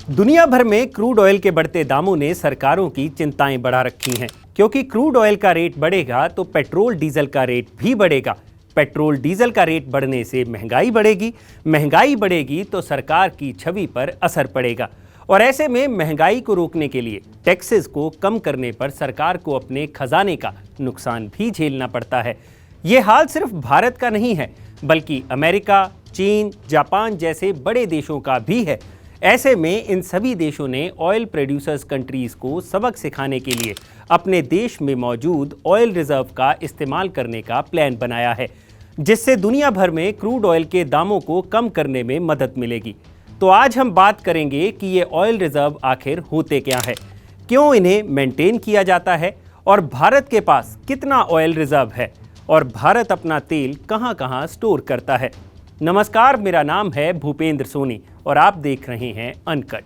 दुनिया भर में क्रूड ऑयल के बढ़ते दामों ने सरकारों की चिंताएं बढ़ा रखी हैं, क्योंकि क्रूड ऑयल का रेट बढ़ेगा तो पेट्रोल डीजल का रेट भी बढ़ेगा। पेट्रोल डीजल का रेट बढ़ने से महंगाई बढ़ेगी तो सरकार की छवि पर असर पड़ेगा। और ऐसे में महंगाई को रोकने के लिए टैक्सेस को कम करने पर सरकार को अपने खजाने का नुकसान भी झेलना पड़ता है। ये हाल सिर्फ भारत का नहीं है, बल्कि अमेरिका, चीन, जापान जैसे बड़े देशों का भी है। ऐसे में इन सभी देशों ने ऑयल प्रोड्यूसर्स कंट्रीज को सबक सिखाने के लिए अपने देश में मौजूद ऑयल रिजर्व का इस्तेमाल करने का प्लान बनाया है, जिससे दुनिया भर में क्रूड ऑयल के दामों को कम करने में मदद मिलेगी। तो आज हम बात करेंगे कि ये ऑयल रिजर्व आखिर होते क्या है, क्यों इन्हें मेंटेन किया जाता है और भारत के पास कितना ऑयल रिजर्व है और भारत अपना तेल कहां-कहां स्टोर करता है। नमस्कार, मेरा नाम है भूपेंद्र सोनी और आप देख रहे हैं अनकट।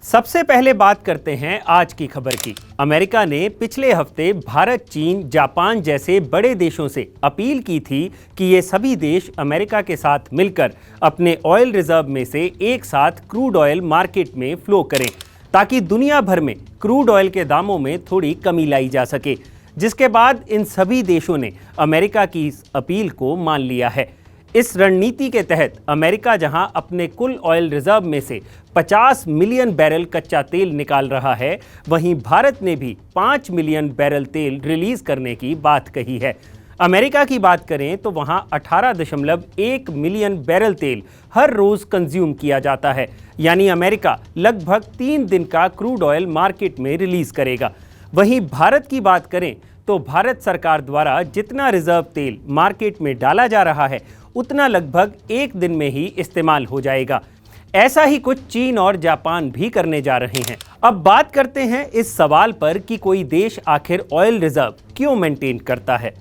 सबसे पहले बात करते हैं आज की खबर की। अमेरिका ने पिछले हफ्ते भारत, चीन, जापान जैसे बड़े देशों से अपील की थी कि ये सभी देश अमेरिका के साथ मिलकर अपने ऑयल रिजर्व में से एक साथ क्रूड ऑयल मार्केट में फ्लो करें, ताकि दुनिया भर में क्रूड ऑयल के दामों में थोड़ी कमी लाई जा सके। जिसके बाद इन सभी देशों ने अमेरिका की इस अपील को मान लिया है। इस रणनीति के तहत अमेरिका जहां अपने कुल ऑयल रिजर्व में से 50 मिलियन बैरल कच्चा तेल निकाल रहा है, वहीं भारत ने भी 5 मिलियन बैरल तेल रिलीज करने की बात कही है। अमेरिका की बात करें तो वहां 18.1 मिलियन बैरल तेल हर रोज कंज्यूम किया जाता है, यानी अमेरिका लगभग 3 दिन का क्रूड ऑयल मार्केट में रिलीज करेगा। वहीं भारत की बात करें तो भारत सरकार द्वारा जितना रिजर्व तेल मार्केट में डाला जा रहा है, उतना लगभग 1 दिन में ही इस्तेमाल हो जाएगा। ऐसा ही कुछ चीन और जापान भी करने जा रहे हैं। अब बात करते हैं इस सवाल पर कि कोई देश आखिर ऑयल रिजर्व क्यों मेंटेन करता है।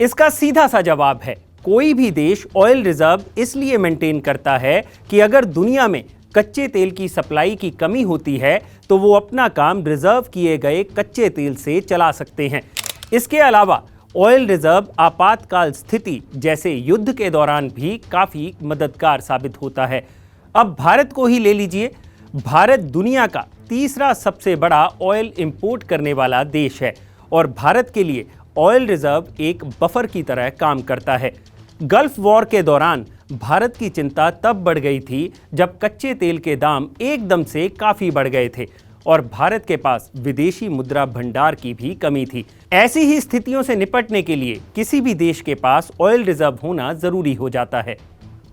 इसका सीधा सा जवाब है, कोई भी देश ऑयल रिजर्व इसलिए मेंटेन करता है कि अगर दुनिया में कच्चे तेल की सप्लाई की कमी होती है तो वो अपना काम रिजर्व किए गए कच्चे तेल से चला सकते हैं। इसके अलावा ऑयल रिजर्व आपातकाल स्थिति जैसे युद्ध के दौरान भी काफ़ी मददगार साबित होता है। अब भारत को ही ले लीजिए। भारत दुनिया का तीसरा सबसे बड़ा ऑयल इंपोर्ट करने वाला देश है और भारत के लिए ऑयल रिजर्व एक बफर की तरह काम करता है। गल्फ वॉर के दौरान भारत की चिंता तब बढ़ गई थी जब कच्चे तेल के दाम एकदम से काफ़ी बढ़ गए थे और भारत के पास विदेशी मुद्रा भंडार की भी कमी थी। ऐसी ही स्थितियों से निपटने के लिए किसी भी देश के पास ऑयल रिजर्व होना जरूरी हो जाता है।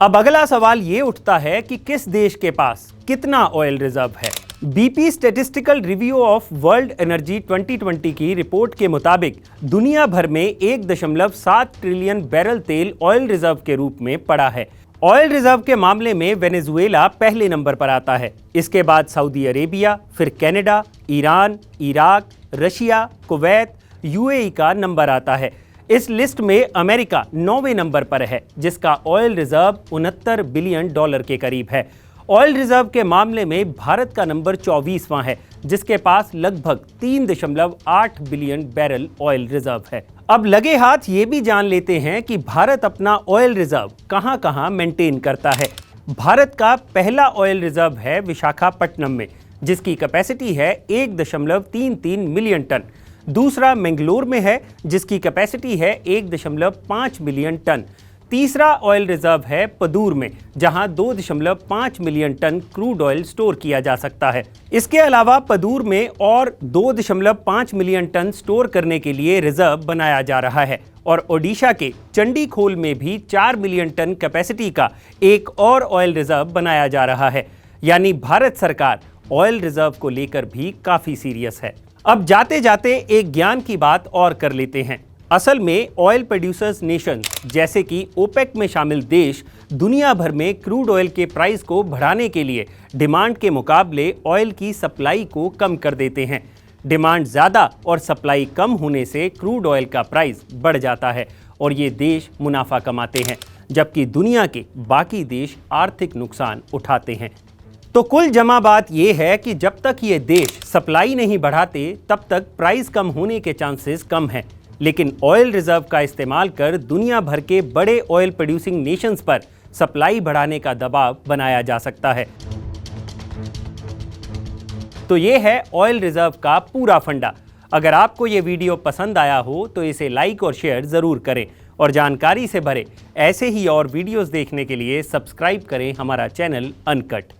अब अगला सवाल ये उठता है कि किस देश के पास कितना ऑयल रिजर्व है। BP statistical review of world energy 2020 की रिपोर्ट के मुताबिक दुनिया भर में 1.7 ट्रिलियन बैरल तेल ऑयल रिजर्व के रूप में पड़ा है। ऑयल रिजर्व के मामले में वेनेजुएला पहले नंबर पर आता है। इसके बाद सऊदी अरेबिया, फिर Canada, Iran, Iraq, Russia, Kuwait, UAE का नंबर आता है। इस लिस्ट में अमेरिका 9वें नंबर पर है, जिसका ऑयल रिजर्व 69 बिलियन डॉलर के करीब है। ऑयल रिजर्व के मामले में भारत का नंबर 24वां है, जिसके पास लगभग 3.8 बिलियन बैरल ऑयल रिजर्व है। अब लगे हाथ ये भी जान लेते हैं कि भारत अपना ऑयल रिजर्व कहां-कहां मेंटेन करता है। भारत का पहला ऑयल रिजर्व है विशाखापट्टनम में, जिसकी कैपेसिटी है 1.33 मिलियन टन। दूसरा मैंगलोर में है, जिसकी कैपेसिटी है 1.5 मिलियन टन। तीसरा ऑयल रिजर्व है पदूर में, जहां 2.5 million ton crude oil store किया जा सकता है। इसके अलावा पदूर में और 2.5 मिलियन टन स्टोर करने के लिए रिजर्व बनाया जा रहा है और ओडिशा के चंडीखोल में भी 4 मिलियन टन कैपेसिटी का एक और ऑयल रिजर्व बनाया जा रहा है। यानी भारत सरकार ऑयल रिजर्व को लेकर भी काफ़ी सीरियस है। अब जाते जाते एक ज्ञान की बात और कर लेते हैं। असल में ऑयल प्रोड्यूसर्स नेशन जैसे कि ओपेक में शामिल देश दुनिया भर में क्रूड ऑयल के प्राइस को बढ़ाने के लिए डिमांड के मुकाबले ऑयल की सप्लाई को कम कर देते हैं। डिमांड ज़्यादा और सप्लाई कम होने से क्रूड ऑयल का प्राइस बढ़ जाता है और ये देश मुनाफा कमाते हैं, जबकि दुनिया के बाकी देश आर्थिक नुकसान उठाते हैं। तो कुल जमा बात यह है कि जब तक ये देश सप्लाई नहीं बढ़ाते, तब तक प्राइस कम होने के चांसेस कम हैं। लेकिन ऑयल रिजर्व का इस्तेमाल कर दुनिया भर के बड़े ऑयल प्रोड्यूसिंग नेशंस पर सप्लाई बढ़ाने का दबाव बनाया जा सकता है। तो ये है ऑयल रिजर्व का पूरा फंडा। अगर आपको ये वीडियो पसंद आया हो तो इसे लाइक और शेयर जरूर करें और जानकारी से भरे ऐसे ही और वीडियोस देखने के लिए सब्सक्राइब करें हमारा चैनल अनकट।